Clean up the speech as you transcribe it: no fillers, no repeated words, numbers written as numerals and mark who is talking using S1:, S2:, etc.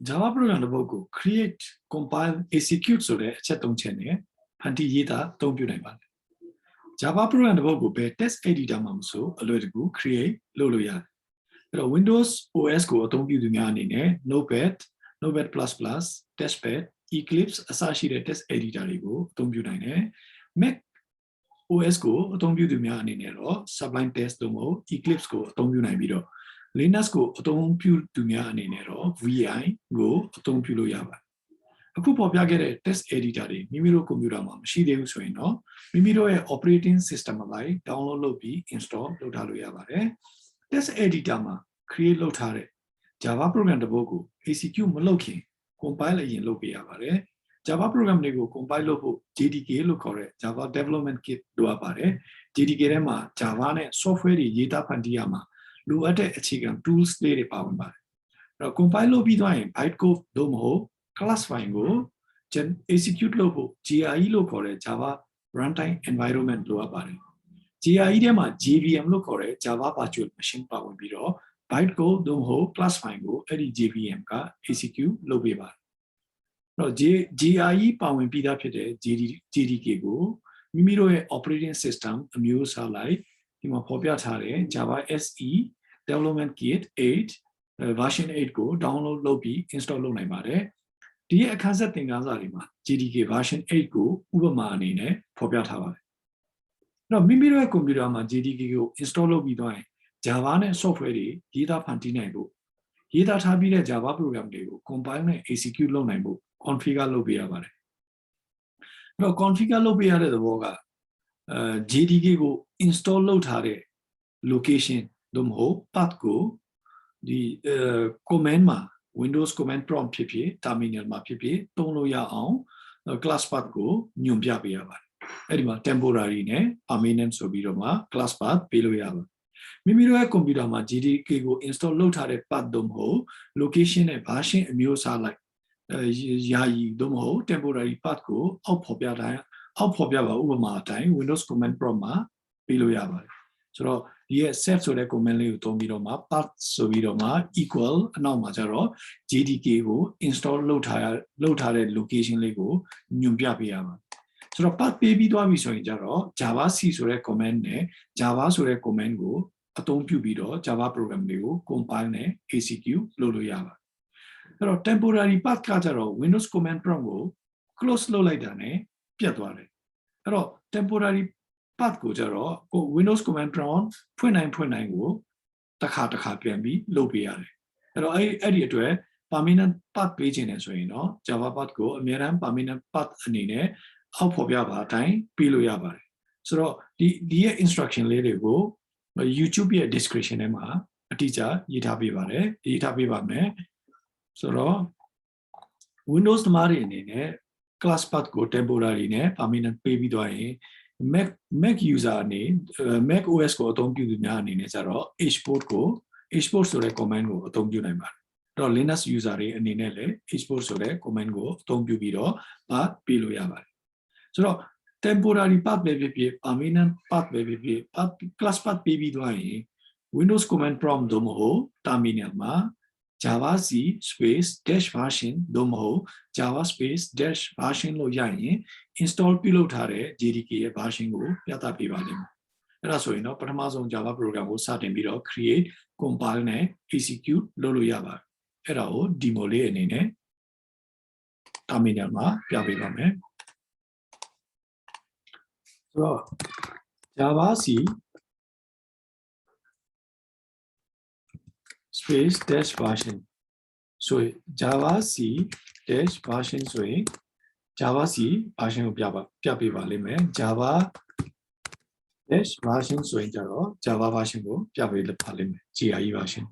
S1: Java program တစ်ပုဒ်ကို create compile execute ဆိုတဲ့အချက်၃ချက်နဲ့ဖန်တီးရေးသားအသုံးပြုနိုင်ပါတယ် Java program တစ်ပုဒ်ကိုဘယ် text editor မှာမဆိုအလွယ်တကူ create လုပ်လို့ရတယ်အဲ့တော့ Windows OS ကိုအသုံးပြုသူများအနေနဲ့ Notepad Testpad Eclipse အစရှိတဲ့ text editor တွေကိုအသုံးပြုနိုင်တယ် Mac OS ကိုအသုံးပြုသူများအနေနဲ့တော့ Sublime Text သို့မဟုတ် Eclipse ကိုအသုံးပြုနိုင်ပြီးတော့ Linux ကိုအသုံးပြုသူများအနေနဲ့တော့ VI ကိုအသုံးပြုလို့ရပါတယ်အခုပေါ်ပြခဲ့တဲ့ text editor တွေမိမိတို့ကွန်ပျူတာမှာမရှိသေးဘူးဆိုရင်တော့မိမိတို့ရဲ့ operating system မှာ download လုပ်ပြီး install လုပ်ထားလို့ရပါတယ် text editor မှာ create လုပ်ထားတဲ့ Java program တစ်ပုဒ်ကို execute မလုပ်ခင် compile အရင်လုပ်ပေးရပါတယ် Java program တွေကို compile လုပ်ဖို့ JDK လို့ခေါ်တဲ့ Java Development Kit လိုအပ်ပါတယ် JDK ထဲမှာ Java နဲ့ software တွေရေးသားဖန်တီးရမှာလိုအပ်တဲ့အခြေခံ tools လေးတွေပါဝင်ပါတယ်အဲ့တော့ compile လုပ်ပြီးသွားရင် bytecode လို့မဟုတ် class file ကို execute လုပ်ဖို့ GRE လို့ခေါ်တဲ့ Java Runtime Environment လိုအပ်ပါတယ် GRE ထဲမှာ JVM လို့ခေါ်တဲ့ Java Virtual Machine ပါဝင်ပြီးတော့ bytecode လို့မဟုတ် class file ကိုအဲ့ဒီ JVM က execute လုပ်ပေးပါတယ်အဲ့တော့ GRE ပါဝင်ပြီးသားဖြစ်တဲ့ JDK ကိုမိမိတို့ရဲ့ operating system အမျိုးအစားလိုက်ဒီမှာဖော်ပြထားတဲ့ Java SE Development Kit 8 version 8ကို download လုပ်ပြီး install လုပ်နိုင်ပါတယ်ဒီရဲ့အခန်းဆက်သင်ခန်းစာတွေမှာ JDK version 8ကိုဥပမာအနေနဲ့ဖော်ပြထားပါတယ်အဲ့တော့မိမိတို့ရဲ့ကွန်ပျူတာမှာ JDK ကို install လုပ်ပြီးသွားရင် Java နဲ့ software တွေရေးသားဖန်တီးနိုင်ဖို့ရေးသားထားပြီးတဲ့ Java program တွေကို compile နဲ့ execute လုပ်နိုင်ဖို့ configure လုပ်ပေးရပါတယ်အဲ့တော့ configure လုပ်ပေးရတဲ့သဘောကJDK ကို install လုပ်ထားတဲ့ location သို့မဟုတ် path ကိုဒီ command မှာ Windows command prompt ဖြစ်ဖြစ် terminal မှာဖြစ်ဖြစ်သုံးလို့ရအောင် class path ကိုညွှန်ပြပေးရပါတယ်အဲ့ဒီမှာ temporary နဲ့ permanent ဆိုပြီးတော့မှ class path ပေးလို့ရပါတယ်မိမိတို့ရဲ့ကွန်ပျူတာမှာ JDK ကို install လုပ်ထားတဲ့ path သို့မဟုတ် location နဲ့ version အမျိုးအစားလိုက်ယာယီသို့မဟုတ် temporary path ကိုအောက်ဖော်ပြပါဥပမာအတိုင်း Windows command prompt မှာပေးလို့ရပါတယ်ဆိုတော့ဒီရဲ့ set ဆိုတဲ့ command လေးကိုသုံးပြီးတော့မှ path ဆိုပြီးတော့မှ equal အနောက်မှာကျတော့ JDK ကို install လုပ်ထားတဲ့ location လေးကိုညွှန်ပြပေးရမှာဆိုတော့ path ပေးပြီးသွားပြီဆိုရင်ကျတော့ Java C ဆိုတဲ့ command နဲ့ Java ဆိုတဲ့ command ကိုအသုံးပြုပြီးတော့ Java program တွေကို compile နဲ့ execute လုပ်လို့ရပါတယ်အဲ့တော့ temporary path ကကျတော့ Windows command prompt ကို close လုပ်လိုက်တာနဲ့ပြတ်သွားတယ်အဲ့တော့ temporary path ကိုကျတော့ Windows command prompt ဖွင့်နိုင်ကိုတစ်ခါပြန်ပြီးလုပ်ပေးရတယ်အဲ့တော့အဲ့ဒီအတွက် permanent path ပေးခြင်းနဲ့ဆိုရင်တော့ Java path ကိုအများအား permanent path အနေနဲ့အောက်ဖော်ပြပါအတိုင်းပေးလို့ရပါတယ်ဆိုတော့ဒီရဲ့ instruction လေးတွေကို YouTube ရဲ့ description ထဲမှာအတိအကျရေးထားပေးပါတယ်ရေးထားပေးပါမယ်ဆိုတော့ Windows သမားတွေအနေနဲ့ class path ကို temporary နဲ့ permanent ပေးပြီးသွားရင် Mac user အနေ Mac OS ကိုအသုံးပြုသူများအနေနဲ့ကျတော့ export ဆိုတဲ့ command ကိုအသုံးပြုနိုင်ပါတယ်အဲ့တော့ Linux user တွေအနေနဲ့လည်း export ဆိုတဲ့ command ကိုအသုံးပြုပြီးတော့ပေးလို့ရပါတယ်ဆိုတော့ temporary path ပဲဖြစ်ဖြစ် permanent path ပဲဖြစ်ဖြစ် class path ပေးပြီးသွားရင် Windows command prompt သို့မဟုတ် terminal မှာ Java C space dash version သို့မဟုတ် Java space dash version လို့ရရင် install ပြုလုပ်ထားတဲ့ JDK ရဲ့ version ကိုပြသပေးပါလိမ့်မယ်အဲ့ဒါဆိုရင်တော့ပထမဆုံး Java program ကိုစတင်ပြီးတော့ create compile နဲ့ execute လုပ်လို့ရပါတယ်အဲ့ဒါကို demo လေးအနေနဲ့ terminal မှာပြပေးပါမယ်ဆိုတော့ Java C space dash version ဆိုရင် Java C dash version ဆိုရင် Java C version ကိုပြပေးပါလိမ့်မယ် Java dash version ဆိုရင်ကျတော့ Java version ကိုပြပေးပါလိမ့်မယ် GRE version